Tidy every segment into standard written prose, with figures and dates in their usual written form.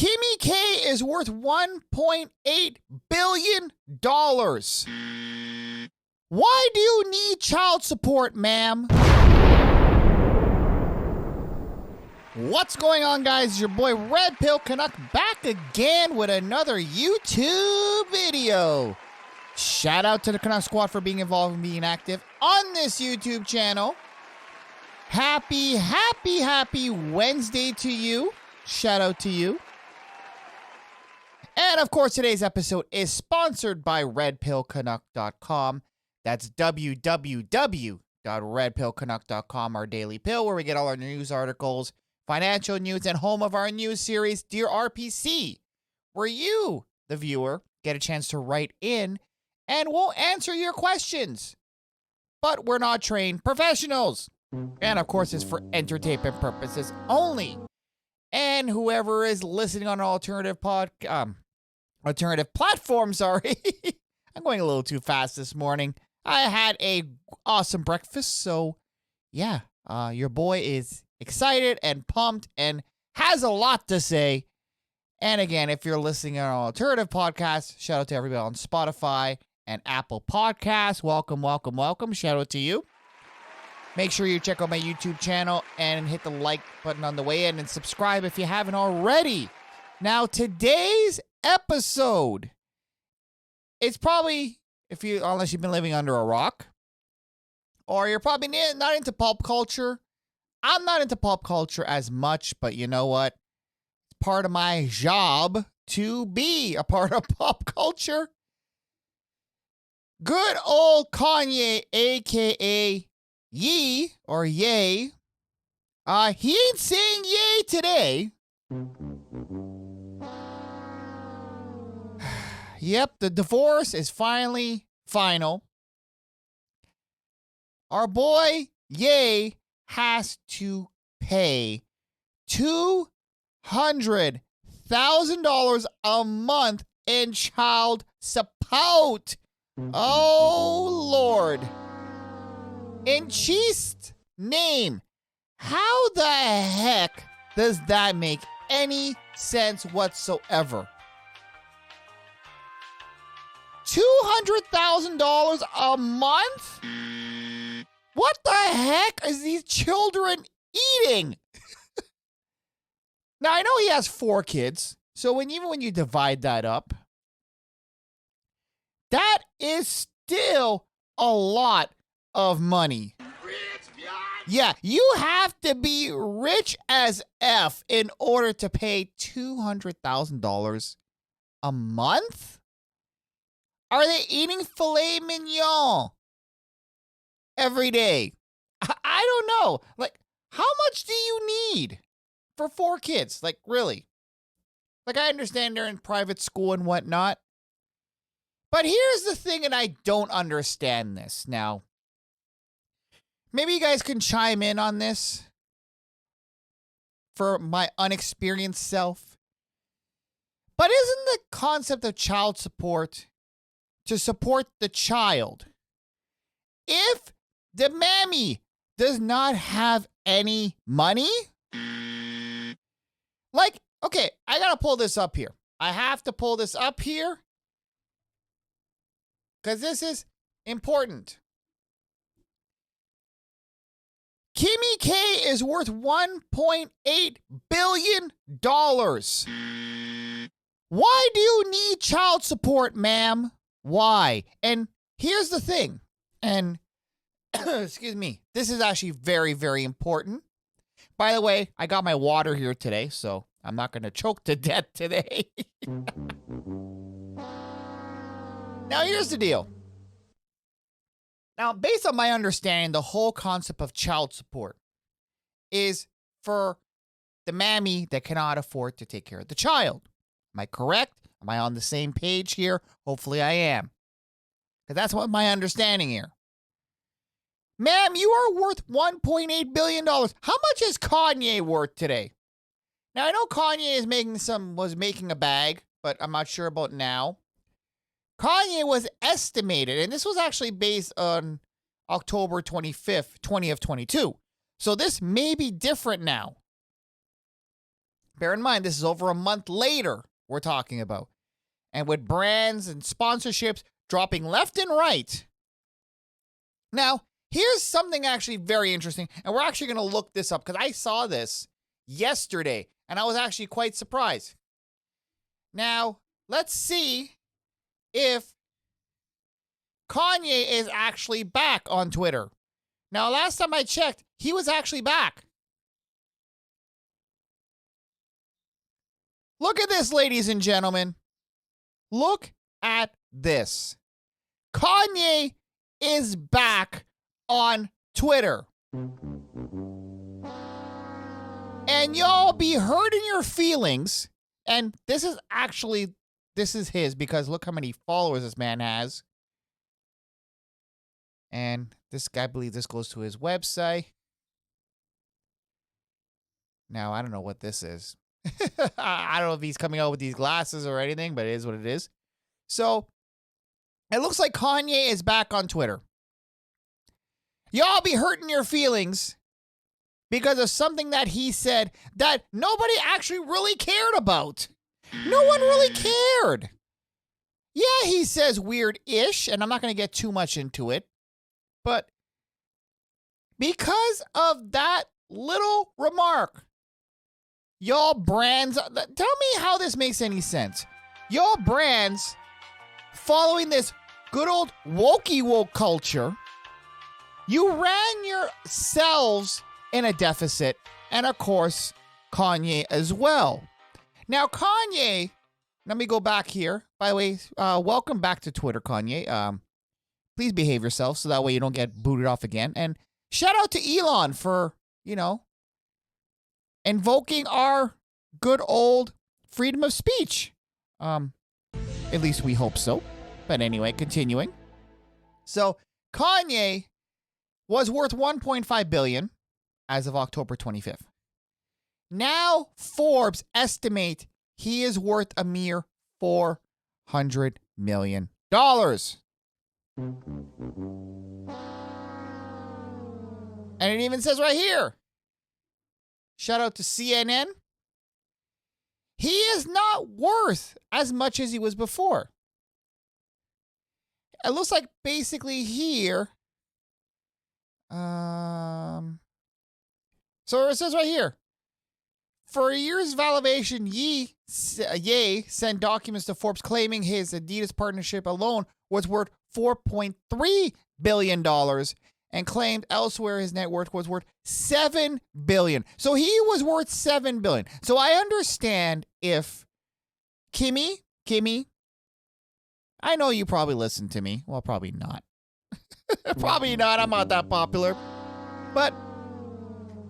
Kimmy K is worth $1.8 billion. Why do you need child support, ma'am? What's going on, guys? It's your boy RedpillCanuck back again with another YouTube video. Shout out to the Canuck Squad for being involved and being active on this YouTube channel. Happy Wednesday to you. Shout out to you. And of course, today's episode is sponsored by RedpillCanuck.com. That's www.redpillcanuck.com, our daily pill, where we get all our news articles, financial news, and home of our news series, Dear RPC, where you, the viewer, get a chance to write in and we'll answer your questions. But we're not trained professionals. And of course, it's for entertainment purposes only. And whoever is listening on an alternative platform, sorry. I'm going a little too fast this morning. I had a awesome breakfast, so yeah, your boy is excited and pumped and has a lot to say. And again, if you're listening on an alternative podcast, shout out to everybody on Spotify and Apple Podcasts. Welcome. Shout out to you. Make sure you check out my YouTube channel and hit the like button on the way in and subscribe if you haven't already. Now, today's episode, it's probably, unless you've been living under a rock, or you're probably not into pop culture. I'm not into pop culture as much, but you know what? It's part of my job to be a part of pop culture. Good old Kanye, a.k.a. Ye, or Ye, he ain't saying yay today. Yep, the divorce is finally final. Our boy, Ye, has to pay $200,000 a month in child support. Oh, Lord. In Jesus' name, how the heck does that make any sense whatsoever? $200,000 a month? What the heck is these children eating? Now, I know he has 4 kids, so even when you divide that up, that is still a lot of money. Yeah, you have to be rich as F in order to pay $200,000 a month? Are they eating filet mignon every day? I don't know. Like, how much do you need for 4 kids? Like, really? Like, I understand they're in private school and whatnot. But here's the thing, and I don't understand this. Now, maybe you guys can chime in on this for my unexperienced self. But isn't the concept of child support to support the child? If the mammy does not have any money? Like, okay, I gotta pull this up here. I have to pull this up here because this is important. Kimmy K is worth $1.8 billion. Why do you need child support, ma'am? Why? And here's the thing. And, excuse me, this is actually very, very important. By the way, I got my water here today, so I'm not going to choke to death today. Now, here's the deal. Now, based on my understanding, the whole concept of child support is for the mammy that cannot afford to take care of the child. Am I correct? Am I on the same page here? Hopefully I am. Because that's what my understanding here. Ma'am, you are worth $1.8 billion. How much is Kanye worth today? Now, I know Kanye was making a bag, but I'm not sure about now. Kanye was estimated, and this was actually based on October 25th, 2022. So this may be different now. Bear in mind, this is over a month later we're talking about. And with brands and sponsorships dropping left and right. Now, here's something actually very interesting. And we're actually going to look this up because I saw this yesterday. And I was actually quite surprised. Now, let's see if Kanye is actually back on Twitter. Now, last time I checked, he was actually back. Look at this, ladies and gentlemen. Look at this. Kanye is back on Twitter. And y'all be hurting your feelings. And this is his because look how many followers this man has. And this guy, I believe this goes to his website. Now, I don't know what this is. I don't know if he's coming out with these glasses or anything, but it is what it is. So, it looks like Kanye is back on Twitter. Y'all be hurting your feelings because of something that he said that nobody actually really cared about. No one really cared. Yeah, he says weird-ish, and I'm not going to get too much into it. But because of that little remark, y'all brands, tell me how this makes any sense. Y'all brands following this good old wokey woke culture, you ran yourselves in a deficit, and of course, Kanye as well. Now, Kanye, let me go back here. By the way, welcome back to Twitter, Kanye. Please behave yourself so that way you don't get booted off again. And shout out to Elon for, invoking our good old freedom of speech. At least we hope so. But anyway, continuing. So Kanye was worth $1.5 billion as of October 25th. Now Forbes estimate he is worth a mere $400 million. And it even says right here, shout out to CNN, he is not worth as much as he was before. It looks like basically here, so it says right here, for a year's validation, Ye sent documents to Forbes claiming his Adidas partnership alone was worth $4.3 billion and claimed elsewhere his net worth was worth $7 billion. So he was worth $7 billion. So I understand if Kimmy, I know you probably listen to me. Well, probably not. Probably not. I'm not that popular. But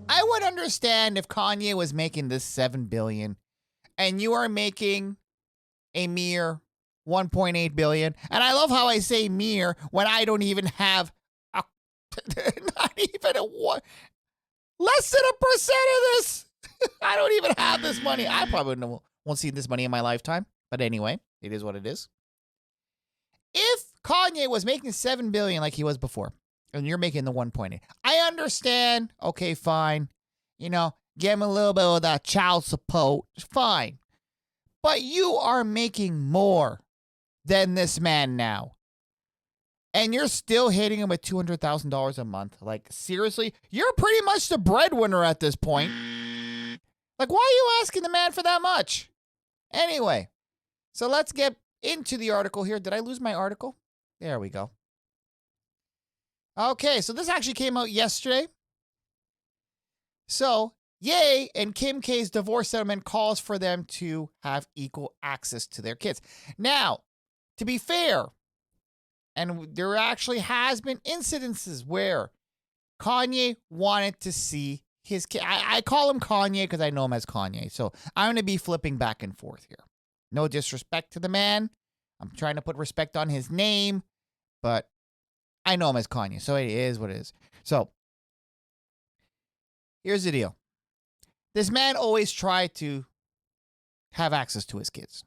I would understand if Kanye was making this $7 billion and you are making a mere $1.8 billion. And I love how I say mere when I don't even have not even less than 1% of this. I don't even have this money. I probably won't see this money in my lifetime. But anyway, it is what it is. If Kanye was making $7 billion like he was before, and you're making the 1.8, I understand. Okay, fine. Give him a little bit of that child support. Fine. But you are making more than this man now. And you're still hitting him with $200,000 a month. Like, seriously? You're pretty much the breadwinner at this point. Like, why are you asking the man for that much? Anyway, so let's get into the article here. Did I lose my article? There we go. Okay, so this actually came out yesterday. So, Ye and Kim K's divorce settlement calls for them to have equal access to their kids. Now, to be fair, and there actually has been incidences where Kanye wanted to see his kid. I call him Kanye because I know him as Kanye. So I'm going to be flipping back and forth here. No disrespect to the man. I'm trying to put respect on his name, but I know him as Kanye. So it is what it is. So here's the deal. This man always tried to have access to his kids.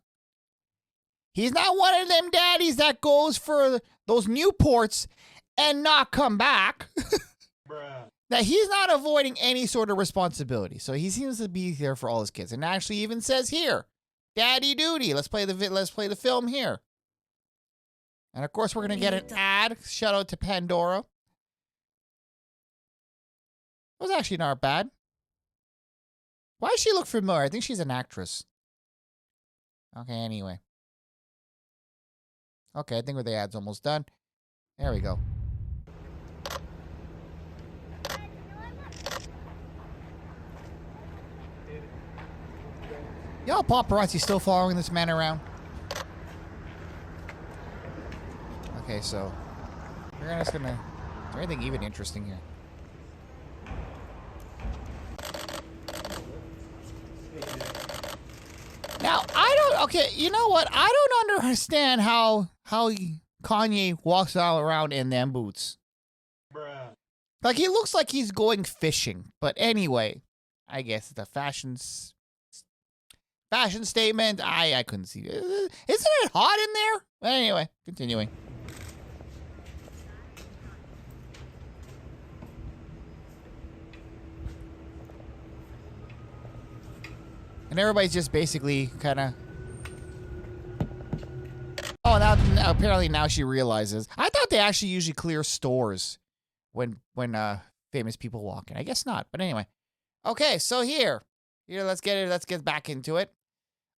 He's not one of them daddies that goes for those Newports and not come back. that he's not avoiding any sort of responsibility. So he seems to be there for all his kids, and actually even says here, "Daddy duty." Let's play the film here. And of course, we're gonna get an ad. Shout out to Pandora. It was actually not bad. Why does she look familiar? I think she's an actress. Okay, anyway. Okay, I think the ad's almost done. There we go. Y'all paparazzi still following this man around? Okay, so we're just gonna. Is there anything even interesting here? Now okay, you know what? I don't understand how Kanye walks around in them boots. Bruh. Like he looks like he's going fishing. But anyway, I guess it's a fashion statement. I couldn't see it. Isn't it hot in there? But anyway, continuing. And everybody's just basically kind of. Oh, now apparently now she realizes. I thought they actually usually clear stores when famous people walk in. I guess not. But anyway, okay. So here, let's get back into it.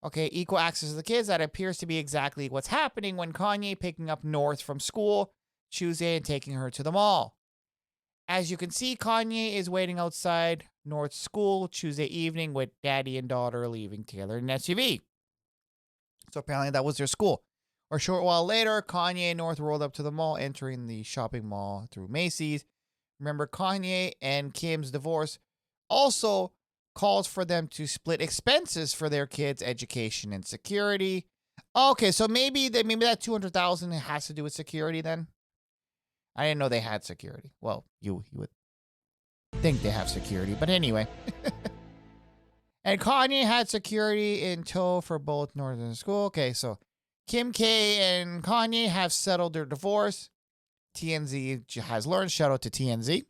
Okay, equal access to the kids. That appears to be exactly what's happening when Kanye picking up North from school Tuesday and taking her to the mall. As you can see, Kanye is waiting outside North's school Tuesday evening with daddy and daughter leaving together in an SUV. So apparently that was their school. A short while later, Kanye and North rolled up to the mall, entering the shopping mall through Macy's. Remember, Kanye and Kim's divorce also calls for them to split expenses for their kids' education and security. Okay, so maybe that $200,000 has to do with security then? I didn't know they had security. Well, you would think they have security, but anyway. And Kanye had security in tow for both Northern School. Okay, so Kim K and Kanye have settled their divorce. TNZ has learned. Shout out to TNZ.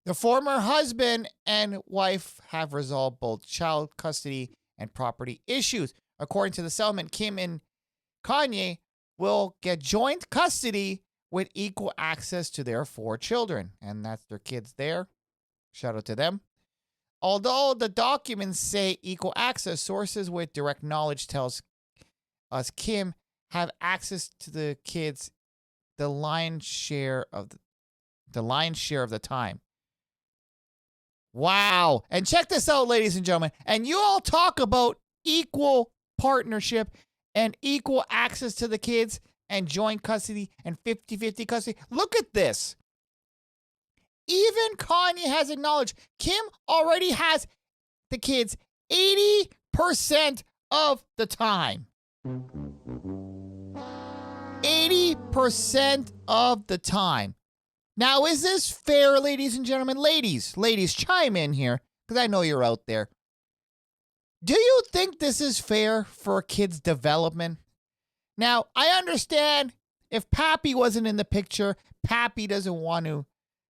The former husband and wife have resolved both child custody and property issues. According to the settlement, Kim and Kanye will get joint custody with equal access to their 4 children. And that's their kids there. Shout out to them. Although the documents say equal access, sources with direct knowledge tells us Kim have access to the kids the lion's share of the time. Wow. And check this out, ladies and gentlemen. And you all talk about equal partnership and equal access to the kids and joint custody and 50-50 custody. Look at this. Even Kanye has acknowledged Kim already has the kids 80% of the time. 80% of the time. Now, is this fair, ladies and gentlemen? Ladies, chime in here, because I know you're out there. Do you think this is fair for a kid's development? Now, I understand if Pappy wasn't in the picture, Pappy doesn't want to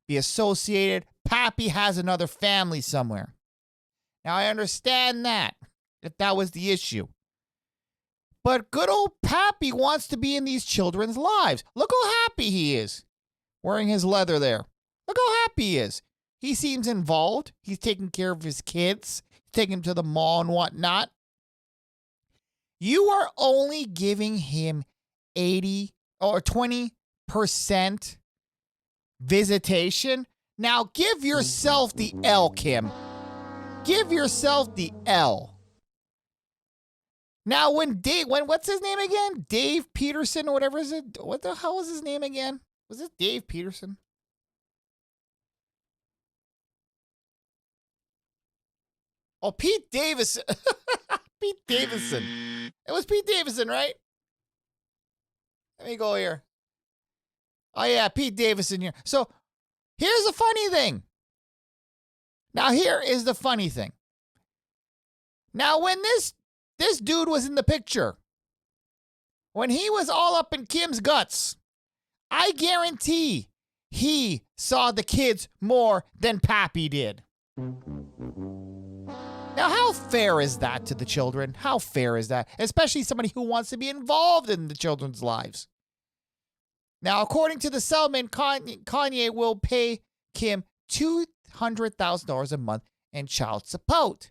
be associated. Pappy has another family somewhere. Now, I understand that, if that was the issue. But good old Pappy wants to be in these children's lives. Look how happy he is, wearing his leather there. Look how happy he is. He seems involved. He's taking care of his kids. He's taking them to the mall and whatnot. You are only giving him 80 or 20% visitation. Now give yourself the L, Kim. Give yourself the L. Now what's his name again? Dave Peterson or whatever is it? What the hell was his name again? Was it Dave Peterson? Oh, Pete Davidson. Pete Davidson. It was Pete Davidson, right? Let me go here. Oh, yeah, Pete Davidson here. So, here's the funny thing. Now, here is the funny thing. Now, when this dude was in the picture, when he was all up in Kim's guts, I guarantee he saw the kids more than Pappy did. Now, how fair is that to the children? How fair is that? Especially somebody who wants to be involved in the children's lives. Now, according to the settlement, Kanye will pay Kim $200,000 a month in child support.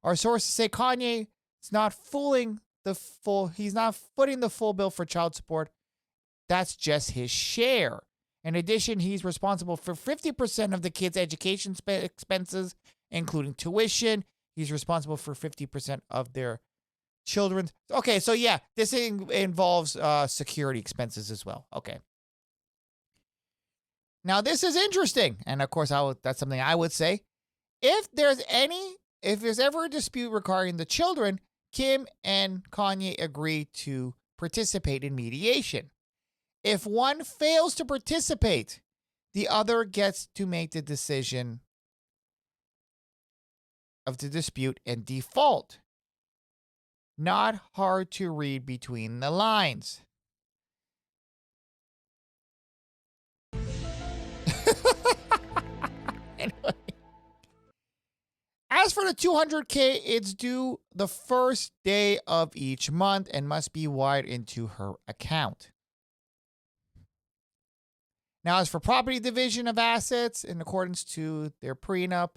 Our sources say Kanye is not he's not footing the full bill for child support. That's just his share. In addition, he's responsible for 50% of the kids' education expenses, including tuition. He's responsible for 50% of their children's. Okay, so yeah, this involves security expenses as well. Okay. Now, this is interesting. And of course, that's something I would say. If there's ever a dispute regarding the children, Kim and Kanye agree to participate in mediation. If one fails to participate, the other gets to make the decision of the dispute and default. Not hard to read between the lines. Anyway. As for the $200K, it's due the first day of each month and must be wired into her account. Now, as for property division of assets, in accordance to their prenup,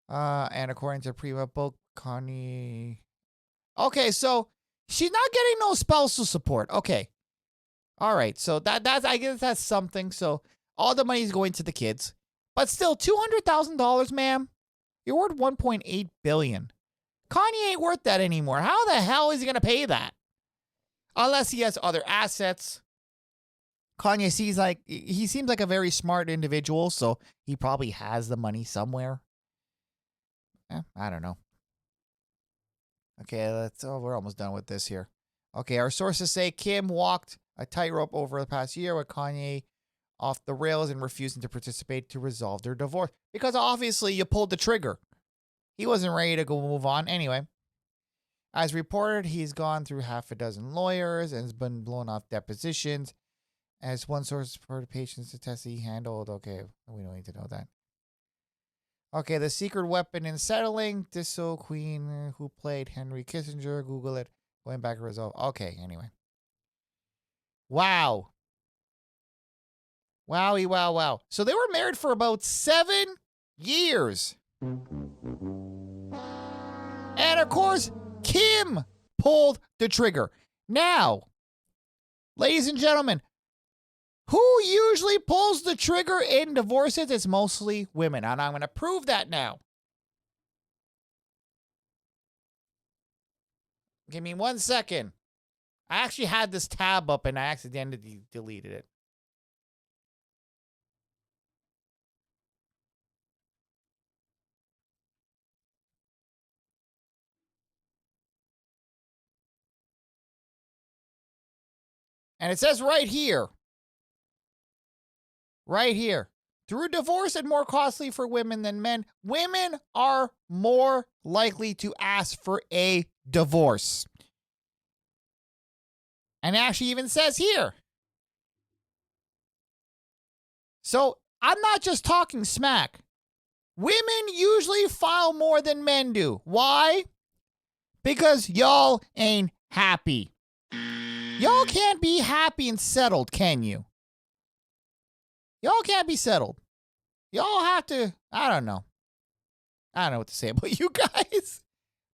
and according to prenup book, Kanye. Okay, so she's not getting no spousal support. Okay. All right, so that's I guess that's something. So all the money is going to the kids. But still, $200,000, ma'am? You're worth $1.8 billion. Kanye ain't worth that anymore. How the hell is he going to pay that? Unless he has other assets. Kanye seems like a very smart individual, so he probably has the money somewhere. I don't know. Okay, we're almost done with this here. Okay, our sources say Kim walked a tightrope over the past year with Kanye off the rails and refusing to participate to resolve their divorce. Because obviously you pulled the trigger. He wasn't ready to go move on anyway. As reported, he's gone through half a dozen lawyers and has been blown off depositions. As one source reported, patients to test he handled. Okay, we don't need to know that. Okay, the secret weapon in settling. Disco Queen, who played Henry Kissinger. Google it. Going back to resolve. Okay, anyway. Wow. Wowie, wow, wow. So they were married for about 7 years. And of course, Kim pulled the trigger. Now, ladies and gentlemen, who usually pulls the trigger in divorces? It's mostly women. And I'm going to prove that now. Give me 1 second. I actually had this tab up and I accidentally deleted it. And it says right here. Right here. Through divorce and more costly for women than men, women are more likely to ask for a divorce. And it actually even says here. So I'm not just talking smack. Women usually file more than men do. Why? Because y'all ain't happy. Y'all can't be happy and settled, can you? Y'all can't be settled. Y'all have to, I don't know what to say about you guys.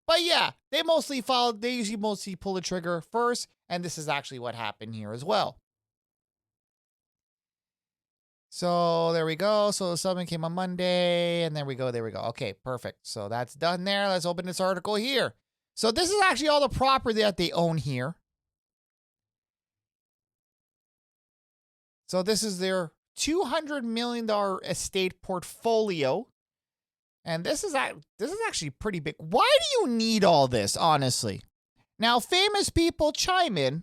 But yeah, they usually mostly pull the trigger first, and this is actually what happened here as well. So there we go. So the settlement came on Monday, and there we go. Okay, perfect. So that's done there. Let's open this article here. So this is actually all the property that they own here. So this is their $200 million estate portfolio. And this is actually pretty big. Why do you need all this, honestly? Now, famous people chime in.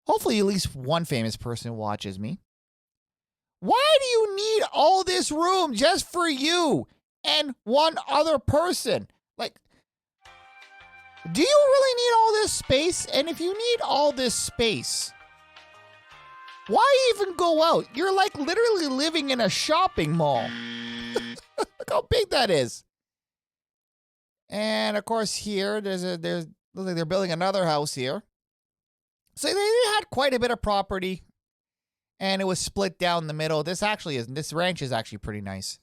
Hopefully at least one famous person watches me. Why do you need all this room just for you and one other person? Like, do you really need all this space? And if you need all this space, Why even go out? You're like literally living in a shopping mall. Look how big that is. And of course here, there's looks like they're building another house here. So they had quite a bit of property, and it was split down the middle. This ranch is actually pretty nice.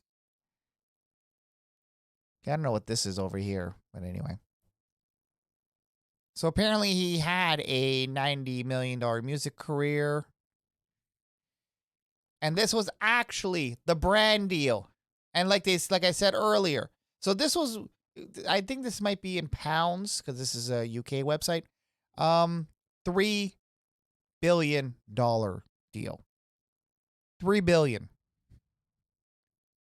I don't know what this is over here, but anyway. So apparently he had a $90 million music career. And this was actually the brand deal. And like I said earlier, so this was, I think this might be in pounds because this is a UK website. $3 billion deal. $3 billion.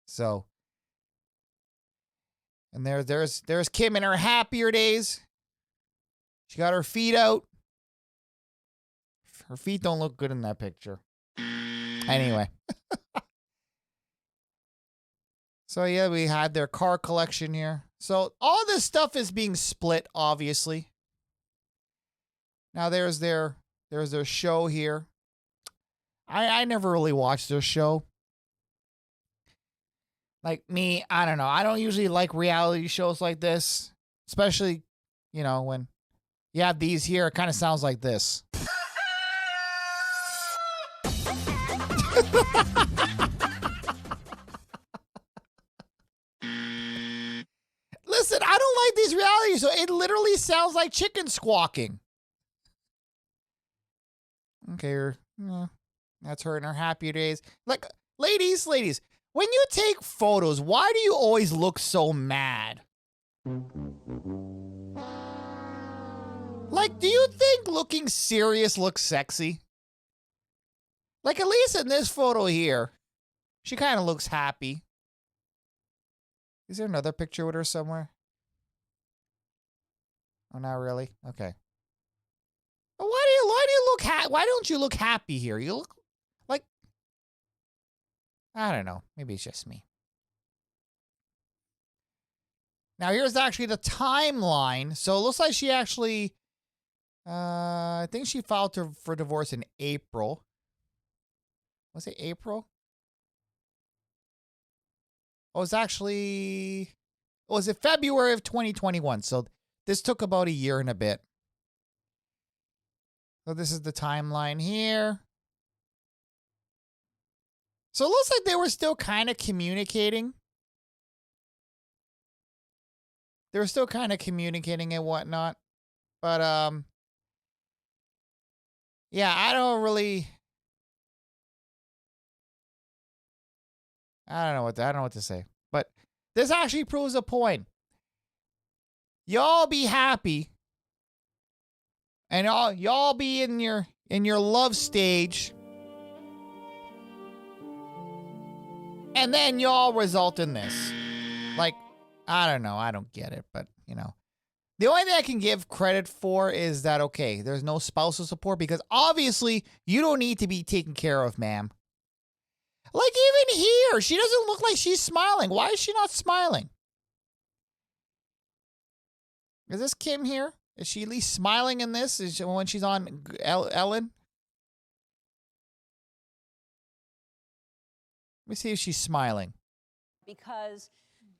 So, and there's Kim in her happier days. She got her feet out. Her feet don't look good in that picture. Anyway. So yeah, we had their car collection here. So all this stuff is being split, obviously. Now there's their show here. I never really watched their show. Like me, I don't know. I don't usually like reality shows like this. Especially, when you have these here, it kind of sounds like this. Listen, I don't like these reality shows. It literally sounds like chicken squawking. Okay, that's her in her happier days. Like, ladies, when you take photos, why do you always look so mad? Like, do you think looking serious looks sexy? Like, at least in this photo here, she kind of looks happy. Is there another picture with her somewhere? Oh, not really? Okay. But why don't you look happy here? You look like, I don't know. Maybe it's just me. Now, here's actually the timeline. So it looks like she actually, I think she filed for divorce in April. Was it April? Oh, was it February of 2021? So this took about a year and a bit. So this is the timeline here. So it looks like they were still kind of communicating. They were still kind of communicating and whatnot. But, yeah, I don't know what to say. But this actually proves a point. Y'all be happy. And y'all be in your love stage. And then y'all result in this. Like, I don't know. I don't get it. But, the only thing I can give credit for is that, okay, there's no spousal support because obviously you don't need to be taken care of, ma'am. Like, even here, she doesn't look like she's smiling. Why is she not smiling? Is this Kim here? Is she at least smiling in this? Is she, when she's on Ellen? Let me see if she's smiling. Because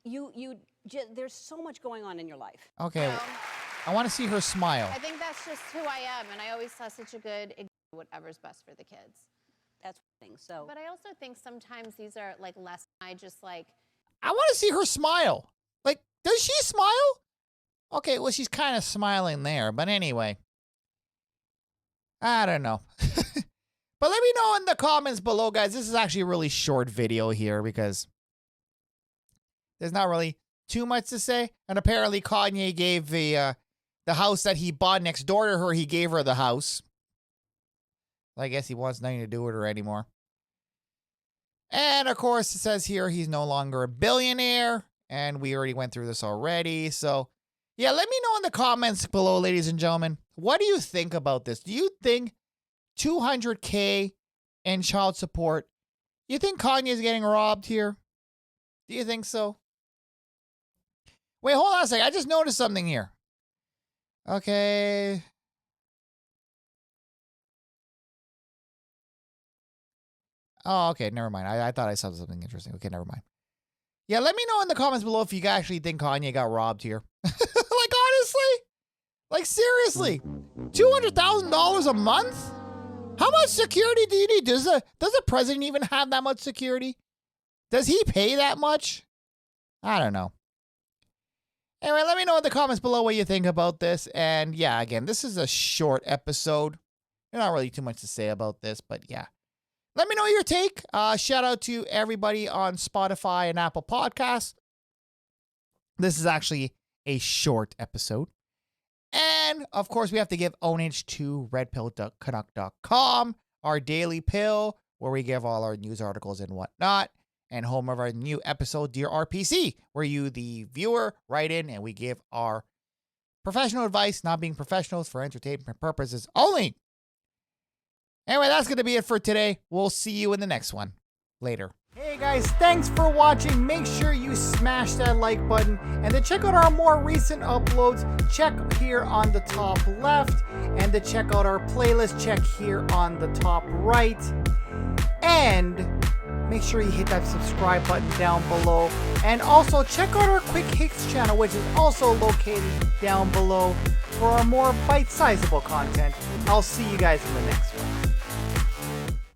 there's so much going on in your life. Okay, I want to see her smile. I think that's just who I am, and I always saw such a good whatever's best for the kids. That's one thing. So, but I also think sometimes these are like less. I want to see her smile. Like, does she smile? Okay, well, she's kind of smiling there, but anyway. I don't know. But let me know in the comments below, guys. This is actually a really short video here because there's not really too much to say. And apparently Kanye gave the house that he bought next door to her, he gave her the house. I guess he wants nothing to do with her anymore. And of course, it says here he's no longer a billionaire. And we already went through this already. So, yeah, let me know in the comments below, ladies and gentlemen. What do you think about this? Do you think $200K in child support? Do you think Kanye is getting robbed here? Do you think so? Wait, hold on a second. I just noticed something here. Okay. Oh, okay. Never mind. I thought I saw something interesting. Okay, never mind. Yeah, let me know in the comments below if you actually think Kanye got robbed here. Like, honestly? Like, seriously? $200,000 a month? How much security do you need? Does the president even have that much security? Does he pay that much? I don't know. Anyway, let me know in the comments below what you think about this. And yeah, again, this is a short episode. There's not really too much to say about this, but yeah. Let me know your take. Shout out to everybody on Spotify and Apple Podcasts. This is actually a short episode. And, of course, we have to give ownage to RedpillCanuck.com, our daily pill, where we give all our news articles and whatnot. And home of our new episode, Dear RPC, where you, the viewer, write in and we give our professional advice, not being professionals, for entertainment purposes only. Anyway, that's going to be it for today. We'll see you in the next one. Later. Hey guys, thanks for watching. Make sure you smash that like button. And to check out our more recent uploads, check here on the top left. And to check out our playlist, check here on the top right. And make sure you hit that subscribe button down below. And also check out our Quick Hits channel, which is also located down below for our more bite-sizable content. I'll see you guys in the next one.